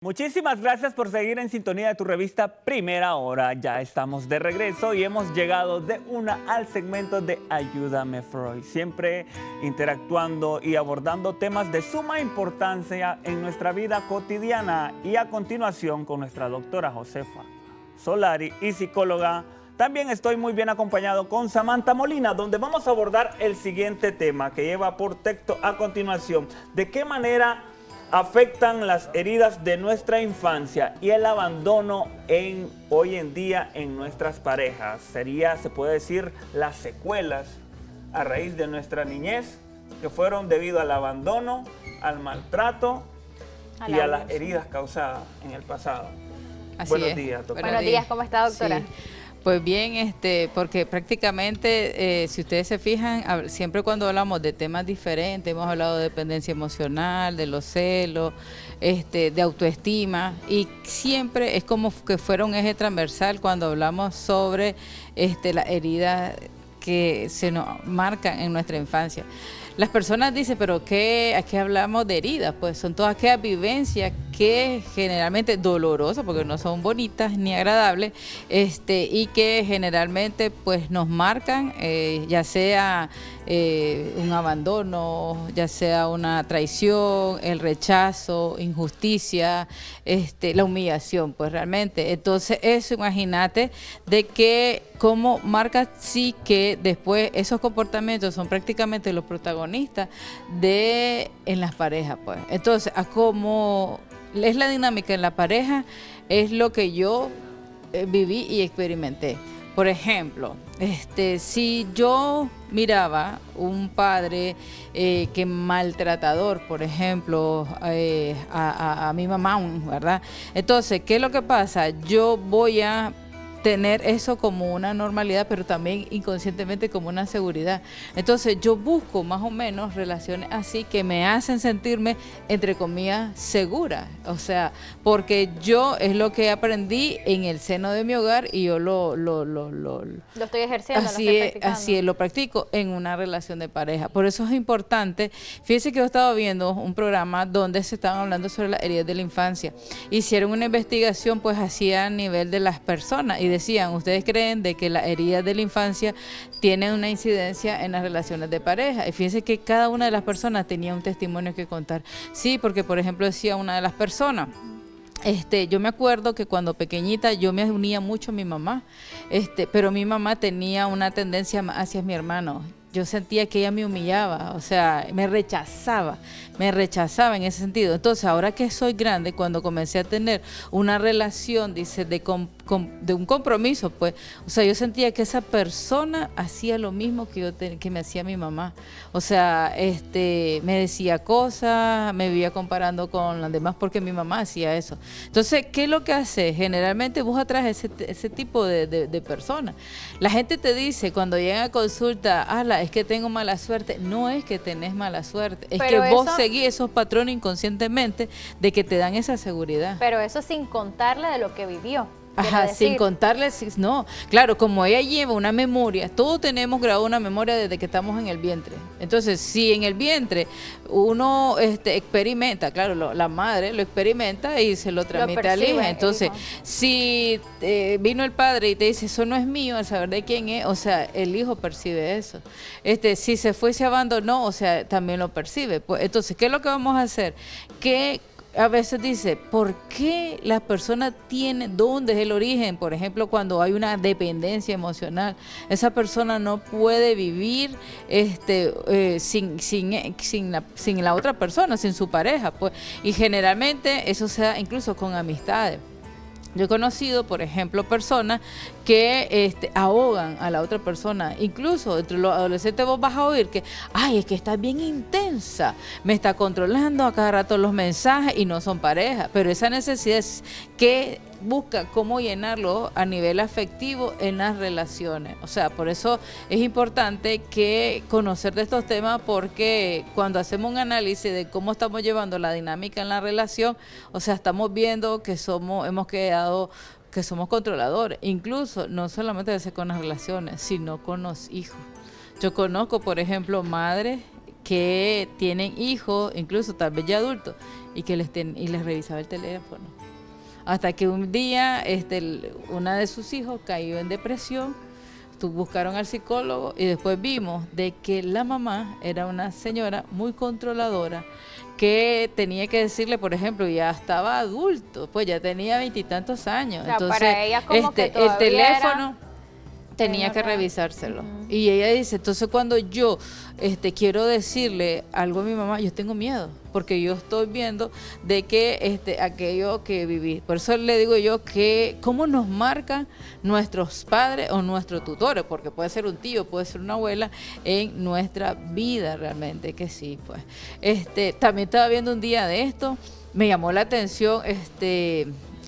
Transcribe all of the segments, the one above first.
Muchísimas gracias por seguir en sintonía de tu revista Primera Hora. Ya estamos de regreso y hemos llegado de una al segmento de Ayúdame Freud, siempre interactuando y abordando temas de suma importancia en nuestra vida cotidiana. Y a continuación con nuestra doctora Josefa Solari y psicóloga, también estoy muy bien acompañado con Samantha Molina, donde vamos a abordar el siguiente tema que lleva por texto a continuación: ¿de qué manera afectan las heridas de nuestra infancia y el abandono hoy en día en nuestras parejas? Se puede decir, las secuelas a raíz de nuestra niñez, que fueron debido al abandono, al maltrato y a las heridas causadas en el pasado. Buenos días, doctora. Buenos días, ¿cómo está, doctora? Sí. Pues bien, porque prácticamente, si ustedes se fijan, siempre cuando hablamos de temas diferentes, hemos hablado de dependencia emocional, de los celos, de autoestima, y siempre es como que fuera un eje transversal cuando hablamos sobre la herida que se nos marcan en nuestra infancia. Las personas dicen, pero ¿a qué hablamos de heridas? Pues son todas aquellas vivencias que generalmente dolorosas, porque no son bonitas ni agradables, y que generalmente pues nos marcan, ya sea un abandono, ya sea una traición, el rechazo, injusticia, la humillación, pues realmente. Entonces eso, imagínate, de que cómo marca sí que después esos comportamientos son prácticamente los protagonistas en las parejas, pues. Entonces, a cómo es la dinámica en la pareja, es lo que yo viví y experimenté. Por ejemplo, si yo miraba un padre que maltratador, por ejemplo, a mi mamá, ¿verdad? Entonces, ¿qué es lo que pasa? Yo voy a tener eso como una normalidad, pero también inconscientemente como una seguridad. Entonces yo busco más o menos relaciones así que me hacen sentirme, entre comillas, segura. O sea, porque yo es lo que aprendí en el seno de mi hogar y yo lo estoy ejerciendo, así es, lo practico en una relación de pareja. Por eso es importante. Fíjense que yo estaba viendo un programa donde se estaban hablando sobre las heridas de la infancia. Hicieron una investigación pues así a nivel de las personas y decían, ¿ustedes creen de que las heridas de la infancia tienen una incidencia en las relaciones de pareja? Y fíjense que cada una de las personas tenía un testimonio que contar. Sí, porque por ejemplo decía una de las personas, yo me acuerdo que cuando pequeñita yo me unía mucho a mi mamá, pero mi mamá tenía una tendencia hacia mi hermano. Yo sentía que ella me humillaba, o sea, me rechazaba en ese sentido. Entonces, ahora que soy grande, cuando comencé a tener una relación, dice, de un compromiso, pues, o sea, yo sentía que esa persona hacía lo mismo que me hacía mi mamá. O sea, me decía cosas, me vivía comparando con las demás porque mi mamá hacía eso. Entonces, ¿qué es lo que hace? Generalmente vos atraes ese tipo de personas. La gente te dice cuando llegan a consulta, es que tengo mala suerte. No es que tenés mala suerte, es pero que vos seguís esos patrones inconscientemente de que te dan esa seguridad. Pero eso sin contarle de lo que vivió. Ajá, sin contarle, no, claro, como ella lleva una memoria, todos tenemos grabado una memoria desde que estamos en el vientre. Entonces, si en el vientre uno experimenta, claro, la madre lo experimenta y se lo transmite al hijo. Entonces, si vino el padre y te dice, eso no es mío, al saber de quién es, o sea, el hijo percibe eso. Si se fue y se abandonó, o sea, también lo percibe. Pues, entonces, ¿qué es lo que vamos a hacer? Que a veces dice, ¿por qué las personas tienen, dónde es el origen? Por ejemplo, cuando hay una dependencia emocional, esa persona no puede vivir sin la otra persona, sin su pareja, pues. Y generalmente eso se da incluso con amistades. Yo he conocido, por ejemplo, personas que ahogan a la otra persona. Incluso entre los adolescentes vos vas a oír que, es que está bien intensa, me está controlando a cada rato los mensajes y no son pareja. Pero esa necesidad es que busca cómo llenarlo a nivel afectivo en las relaciones. O sea, por eso es importante que conocer de estos temas, porque cuando hacemos un análisis de cómo estamos llevando la dinámica en la relación, o sea, estamos viendo que hemos quedado que somos controladores, incluso no solamente con las relaciones, sino con los hijos. Yo conozco, por ejemplo, madres que tienen hijos, incluso tal vez ya adultos, y que y les revisaba el teléfono. Hasta que un día una de sus hijos cayó en depresión, buscaron al psicólogo y después vimos de que la mamá era una señora muy controladora, que tenía que decirle, por ejemplo, ya estaba adulto, pues ya tenía 20 y tantos años. O sea, entonces para ella como que el todavía teléfono tenía menor que de edad. revisárselo. Y ella dice, entonces cuando yo quiero decirle algo a mi mamá, yo tengo miedo, porque yo estoy viendo de que aquello que viví. Por eso le digo yo que cómo nos marcan nuestros padres o nuestros tutores, porque puede ser un tío, puede ser una abuela, en nuestra vida realmente, que sí, pues. También estaba viendo un día de esto, me llamó la atención,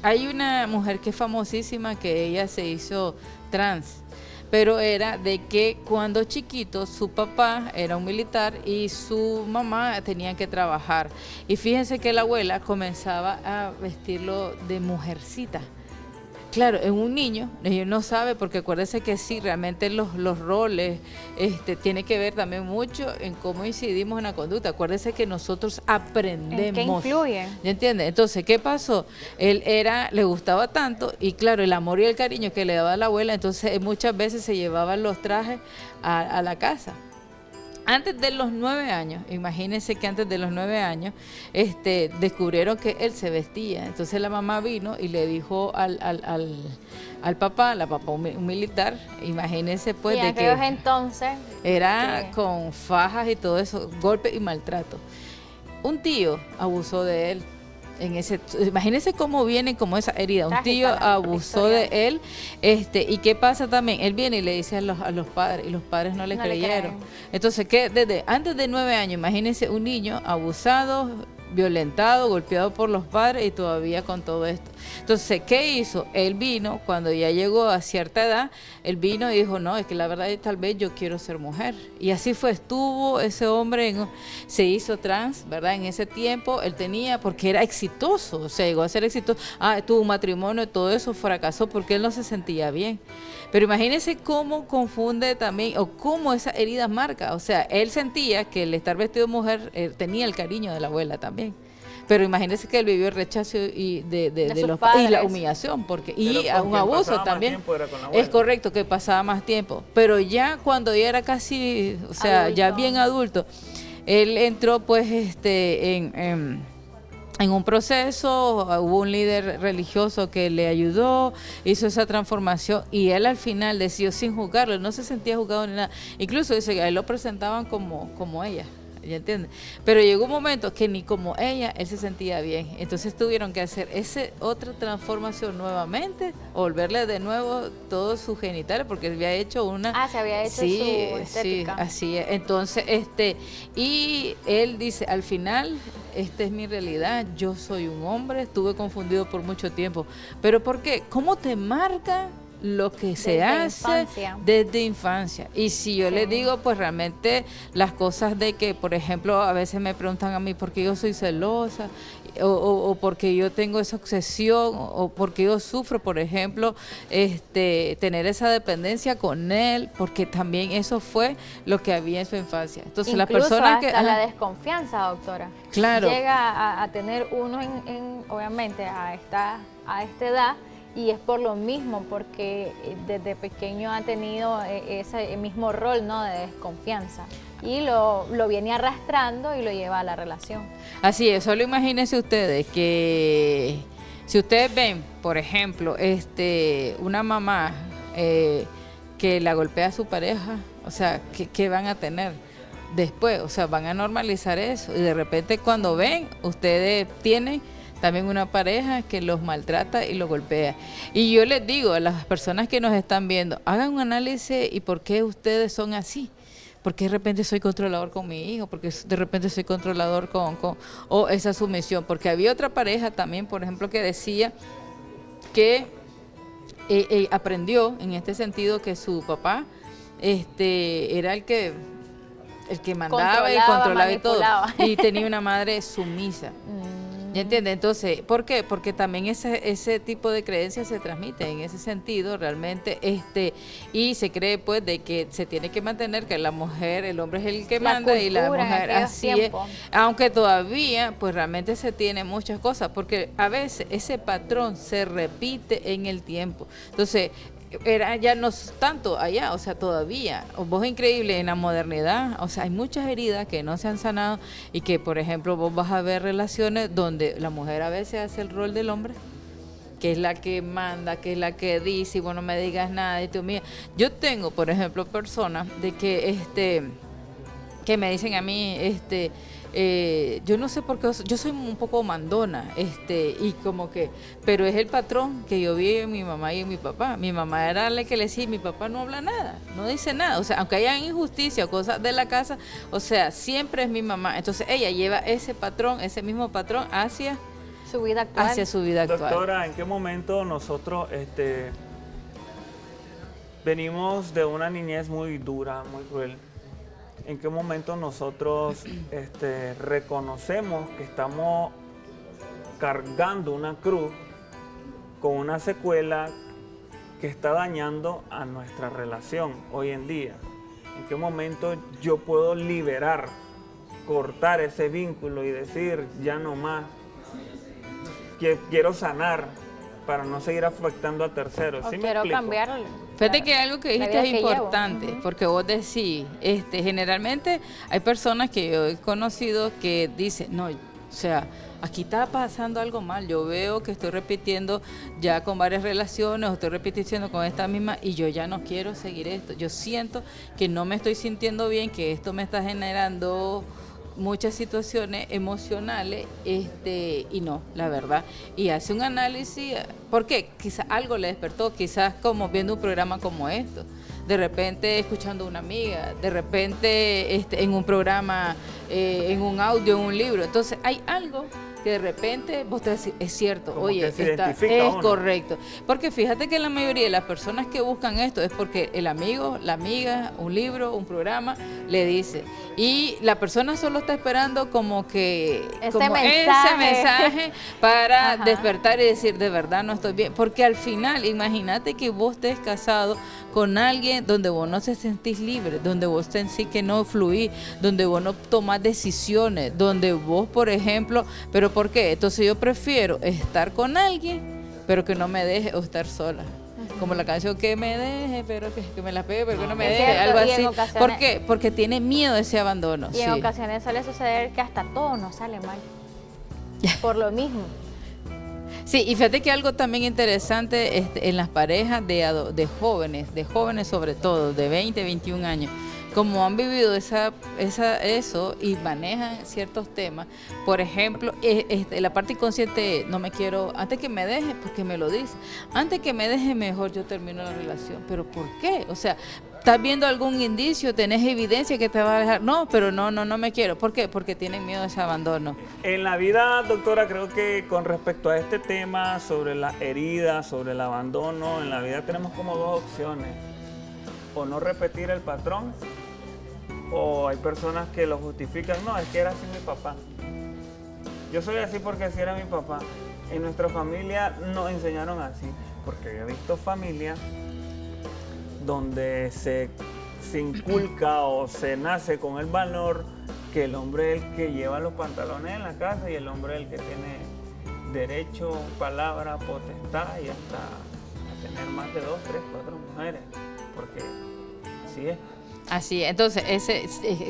hay una mujer que es famosísima, que ella se hizo trans, pero era de que cuando chiquito su papá era un militar y su mamá tenía que trabajar. Y fíjense que la abuela comenzaba a vestirlo de mujercita. Claro, en un niño, ellos no sabe, porque acuérdense que sí, realmente los roles tiene que ver también mucho en cómo incidimos en la conducta. Acuérdense que nosotros aprendemos. ¿En qué influye? ¿Ya entiendes? Entonces, ¿qué pasó? Le gustaba tanto, y claro, el amor y el cariño que le daba a la abuela, entonces muchas veces se llevaban los trajes a la casa. Antes de los 9 años, imagínense que antes de los 9 años, descubrieron que él se vestía. Entonces la mamá vino y le dijo al papá, un militar, imagínense pues Y en de que aquellos entonces era sí. con fajas y todo eso, golpe y maltrato. Un tío abusó de él. Imagínense cómo viene como esa herida. Un tío Trágica abusó de él, y qué pasa también, él viene y le dice a los padres, y los padres no le creyeron. Entonces, ¿qué? Desde antes de 9 años, imagínense un niño abusado, violentado, golpeado por los padres, y todavía con todo esto. Entonces, ¿qué hizo? Él vino, cuando ya llegó a cierta edad, él vino y dijo, no, es que la verdad es tal vez yo quiero ser mujer. Y así fue, estuvo ese hombre, se hizo trans, ¿verdad? En ese tiempo él tenía, porque era exitoso, o sea, llegó a ser exitoso, tuvo un matrimonio, todo eso fracasó porque él no se sentía bien. Pero imagínense cómo confunde también, o cómo esa herida marca. O sea, él sentía que el estar vestido de mujer tenía el cariño de la abuela también. Pero imagínense que él vivió el rechazo de los padres y la humillación, y un abuso también. Es correcto, que pasaba más tiempo. Pero ya cuando ya era casi, o sea, adulto, ya bien adulto, él entró pues en un proceso, hubo un líder religioso que le ayudó, hizo esa transformación, y él al final decidió, sin juzgarlo, no se sentía juzgado ni nada. Incluso dice que a él lo presentaban como ella. ¿Ya entiendes? Pero llegó un momento que ni como ella, él se sentía bien. Entonces tuvieron que hacer otra transformación nuevamente, volverle de nuevo todos sus genitales, porque él había hecho se había hecho su estética. Sí, así es. Entonces, y él dice, al final, esta es mi realidad, yo soy un hombre, estuve confundido por mucho tiempo. ¿Pero por qué? ¿Cómo te marca lo que se hace desde infancia? Y si yo le digo, pues realmente las cosas de que, por ejemplo, a veces me preguntan a mí por qué yo soy celosa, o porque yo tengo esa obsesión, o porque yo sufro, por ejemplo, tener esa dependencia con él, porque también eso fue lo que había en su infancia. Entonces, incluso las personas hasta que la desconfianza, doctora, claro, llega a tener uno obviamente a esta edad. Y es por lo mismo, porque desde pequeño ha tenido ese mismo rol, ¿no?, de desconfianza. Y lo viene arrastrando y lo lleva a la relación. Así es, solo imagínense ustedes que si ustedes ven, por ejemplo, una mamá que la golpea a su pareja, o sea, ¿qué van a tener después? O sea, van a normalizar eso. Y de repente cuando ven, ustedes tienen también una pareja que los maltrata y los golpea. Y yo les digo a las personas que nos están viendo, hagan un análisis y por qué ustedes son así. Porque de repente soy controlador con mi hijo, porque de repente soy controlador o esa sumisión. Porque había otra pareja también, por ejemplo, que decía que aprendió en este sentido que su papá era el que mandaba y controlaba y todo. Y tenía una madre sumisa. ¿Ya entiendes? Entonces, ¿por qué? Porque también ese tipo de creencias se transmite en ese sentido realmente, y se cree pues de que se tiene que mantener que la mujer, el hombre es el que La manda y la cultura en mujer aquellos así tiempos. es, aunque todavía pues realmente se tiene muchas cosas, porque a veces ese patrón se repite en el tiempo. Entonces, era ya no es tanto allá, o sea, todavía, vos es increíble en la modernidad, o sea, hay muchas heridas que no se han sanado y que, por ejemplo, vos vas a ver relaciones donde la mujer a veces hace el rol del hombre, que es la que manda, que es la que dice, y vos no me digas nada, y tú mía. Yo tengo, por ejemplo, personas de que me dicen a mí, yo no sé por qué, yo soy un poco mandona, y como que, pero es el patrón que yo vi en mi mamá y en mi papá. Mi mamá era la que le decía, mi papá no habla nada, no dice nada, o sea, aunque haya injusticia o cosas de la casa, o sea, siempre es mi mamá. Entonces ella lleva ese patrón, ese mismo patrón hacia Su vida actual. su vida actual. Doctora, ¿en qué momento nosotros venimos de una niñez muy dura, muy cruel? ¿En qué momento nosotros reconocemos que estamos cargando una cruz con una secuela que está dañando a nuestra relación hoy en día? ¿En qué momento yo puedo liberar, cortar ese vínculo y decir, ya no más, que quiero sanar para no seguir afectando a terceros? O ¿Sí me quiero explico? cambiar. Fíjate que algo que la dijiste vida es que llevo. importante, Ujú. porque vos decís, generalmente hay personas que yo he conocido que dicen, no, o sea, aquí está pasando algo mal, yo veo que estoy repitiendo ya con varias relaciones, o estoy repitiendo con esta misma, y yo ya no quiero seguir esto, yo siento que no me estoy sintiendo bien, que esto me está generando muchas situaciones emocionales, y no, la verdad, y hace un análisis, porque quizás algo le despertó, quizás como viendo un programa como esto, de repente escuchando a una amiga, de repente en un programa, en un audio, en un libro, entonces hay algo que de repente vos te decís, es cierto, Como oye, que se está, identifica es uno. correcto, porque fíjate que la mayoría de las personas que buscan esto es porque el amigo, la amiga, un libro, un programa, le dice, y la persona solo está esperando como que Ese como mensaje. mensaje para Ajá. despertar y decir, de verdad no estoy bien, porque al final, imagínate que vos estés casado con alguien donde vos no te sentís libre, donde vos sentís que no fluís, donde vos no tomás decisiones, donde vos, por ejemplo, pero ¿por qué? Entonces yo prefiero estar con alguien, pero que no me deje, o estar sola. Como la canción que me deje, pero que me la pegue, pero que no me Es deje, cierto, algo y en así. ocasiones- ¿Por qué? Porque tiene miedo de ese abandono. Y en sí. ocasiones suele suceder que hasta todo nos sale mal. Por lo mismo. Sí, y fíjate que algo también interesante en las parejas de jóvenes sobre todo, de 20, 21 años, como han vivido eso y manejan ciertos temas, por ejemplo, la parte inconsciente es, no me quiero, antes que me deje, porque me lo dice, antes que me deje mejor yo termino la relación, pero ¿por qué? O sea, ¿estás viendo algún indicio? ¿Tenés evidencia que te va a dejar? No, pero no me quiero. ¿Por qué? Porque tienen miedo a ese abandono. En la vida, doctora, creo que con respecto a este tema sobre las heridas, sobre el abandono, en la vida tenemos como dos opciones. O no repetir el patrón, o hay personas que lo justifican. No, es que era así mi papá. Yo soy así porque así era mi papá. En nuestra familia nos enseñaron así, porque yo he visto familias donde se inculca o se nace con el valor que el hombre es el que lleva los pantalones en la casa y el hombre es el que tiene derecho, palabra, potestad y hasta a tener más de 2, 3, 4 mujeres, porque así es. Así, entonces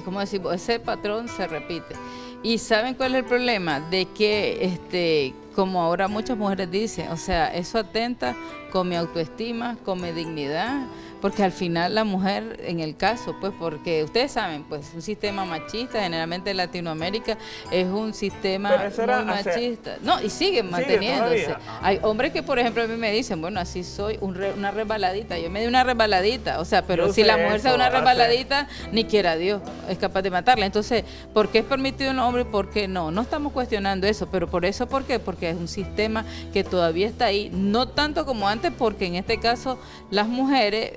como decimos, ese patrón se repite. ¿Y saben cuál es el problema? De que, como ahora muchas mujeres dicen, o sea, eso atenta con mi autoestima, con mi dignidad, porque al final la mujer, en el caso, pues, porque ustedes saben, pues, un sistema machista, generalmente en Latinoamérica, es un sistema Pero eso era, muy o sea, machista. No, y siguen manteniéndose. todavía. Hay hombres que, por ejemplo, a mí me dicen, bueno, así soy, una resbaladita, yo me di una resbaladita, o sea, pero Yo si sé la mujer se da una eso, resbaladita, ni quiera Dios, es capaz de matarla. Entonces, ¿por qué es permitido en los hombres y por qué no? No estamos cuestionando eso, pero por eso, ¿por qué? Porque porque es un sistema que todavía está ahí, no tanto como antes, porque en este caso las mujeres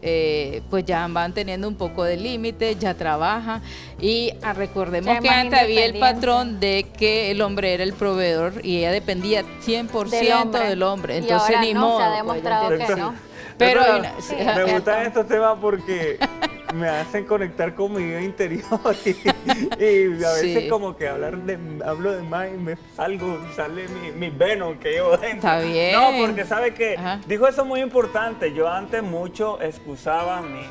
pues ya van teniendo un poco de límite, ya trabajan, y recordemos Ya que más antes había el independiente. patrón de que el hombre era el proveedor y ella dependía 100% del hombre, Y entonces ahora ni no, modo. se ha pues, demostrado ¿entiendes? que no. Pero Doctora, sí, me ajá. gustan estos temas porque me hacen conectar con mi yo interior y a veces Sí. como que hablo de más y me sale mi Venom que llevo dentro. Está bien. No, porque sabe que Ajá. dijo eso muy importante. Yo antes mucho excusaba mis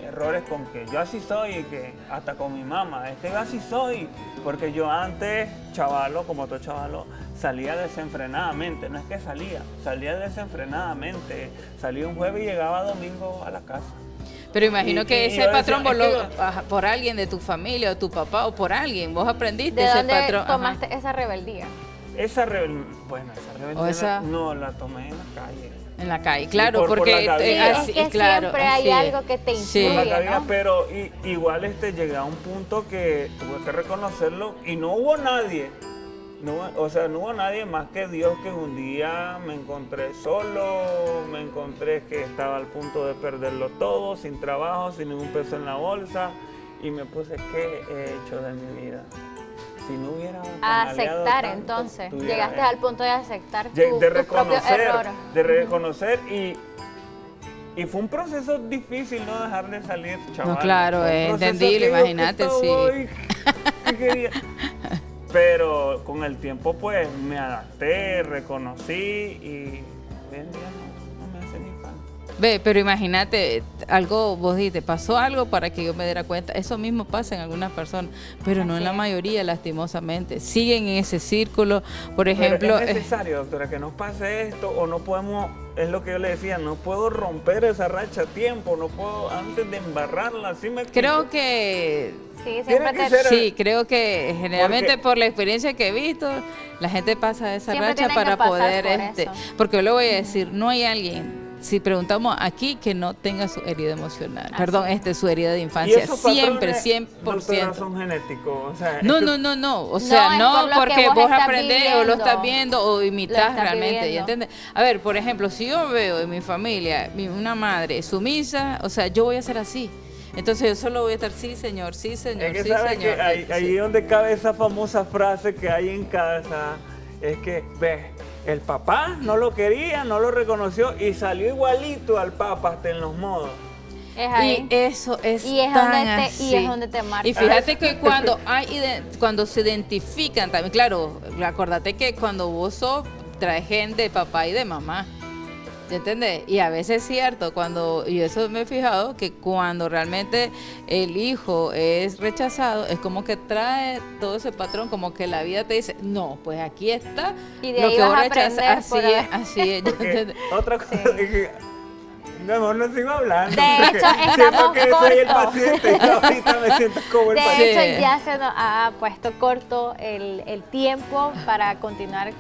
errores con que yo así soy y que hasta con mi mamá, es que yo así soy, porque yo antes, chavalo, como todo chavalo, salía desenfrenadamente, no es que salía desenfrenadamente, salía un jueves y llegaba domingo a la casa. Pero imagino que Y ese yo decía, patrón es que por alguien de tu familia o tu papá o por alguien, vos aprendiste ¿De ese dónde patrón. Ajá. tomaste esa rebeldía? esa rebeldía esa- no la tomé en la calle. En la calle, claro, por la porque cabina. Sí, es que siempre hay algo que te Sí. Por la influye, cabina, ¿no? pero igual llegué a un punto que tuve que reconocerlo y no hubo nadie. No, o sea, no hubo nadie más que Dios, que un día me encontré solo, me encontré que estaba al punto de perderlo todo, sin trabajo, sin ningún peso en la bolsa, y me puse, ¿qué he hecho de mi vida? Si no hubiera A canaleado aceptar, tanto, entonces. tuviera Llegaste esto. al punto de aceptar De tus propios reconocer, errores. de reconocer y fue un proceso difícil no dejar de salir, chaval. No, claro, Fue un es proceso entendible, que yo imagínate, sí. que quería. Pero con el tiempo pues me adapté, reconocí y hoy en día no me hace ni falta. Ve, pero imagínate, algo, vos dijiste, pasó algo para que yo me diera cuenta. Eso mismo pasa en algunas personas, pero no en la Así es. mayoría, lastimosamente. Siguen en ese círculo, por Pero ejemplo. es necesario, doctora, que nos pase esto o no podemos, es lo que yo le decía, no puedo romper esa racha a tiempo, no puedo antes de embarrarla, ¿sí me Creo explico? que Sí, Tiene siempre que te... ser- sí, creo que generalmente Porque- por la experiencia que he visto, la gente pasa esa Siempre racha tienen para que pasar poder, por eso. porque yo le voy a decir, no hay alguien, si preguntamos aquí, que no tenga su herida emocional, Así perdón, es. su herida de Y infancia, esos siempre, patrones, 100%. doctora, son genéticos, o sea, No, es que- no, o No, sea, es no, por lo que porque vos vos estás aprendés o lo viviendo. estás viendo o imitas estás realmente, ¿ya viviendo. entiendes? A ver, por ejemplo, si yo veo en mi familia una madre sumisa, o sea, yo voy a ser así. Entonces yo solo voy a estar, sí, señor, sí, señor, Es que sí, sabes señor. que ahí Sí. donde cabe esa famosa frase que hay en casa, es que, ve, el papá no lo quería, no lo reconoció y salió igualito al papá hasta en los modos. Es ahí. Y eso es Y es tan donde te- así. y es donde te marca. Y fíjate que cuando se identifican también, claro, acordate que cuando vos sos, traes gente de papá y de mamá. ¿Ya entendés? Y a veces es cierto, y eso me he fijado, que cuando realmente el hijo es rechazado, es como que trae todo ese patrón, como que la vida te dice, no, pues aquí está Y de lo ahí que vas vos a rechazas. aprender Así por es, ahí. así es. ¿ya Porque entendés? otra cosa es que, mejor no sigo hablando. De porque hecho, siento estamos que soy el cortos. paciente y ahorita me siento como el De paciente. Sí. hecho, ya se nos ha puesto corto el tiempo para continuar,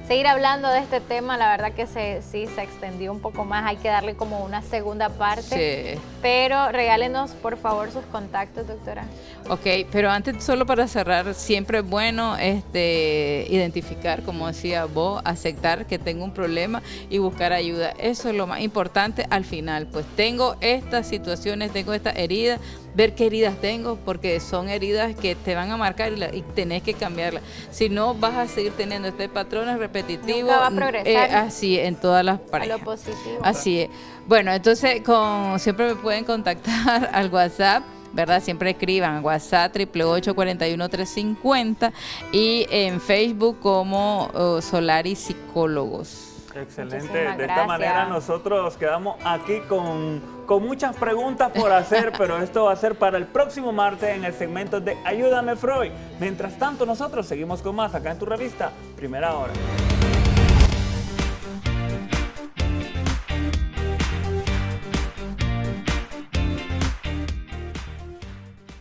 seguir hablando de este tema. La verdad que sí se extendió un poco más. Hay que darle como una segunda parte. Sí. Pero regálenos, por favor, sus contactos, doctora. Ok, pero antes, solo para cerrar, siempre es bueno identificar, como decía vos, aceptar que tengo un problema y buscar ayuda. Eso es lo más importante al final. Pues tengo estas situaciones, tengo esta herida, ver qué heridas tengo, porque son heridas que te van a marcar y tenés que cambiarlas. Si no, vas a seguir teniendo este patrón repetitivo. Nunca va a progresar. Así en todas las A parejas. lo positivo. Así es. Bueno, entonces siempre me pueden contactar al WhatsApp, ¿verdad? Siempre escriban WhatsApp 888-41-350 y en Facebook como Solari Psicólogos. Excelente. Muchísimas De esta gracias. manera nosotros quedamos aquí con muchas preguntas por hacer, pero esto va a ser para el próximo martes en el segmento de Ayúdame Freud. Mientras tanto, nosotros seguimos con más acá en tu revista Primera Hora.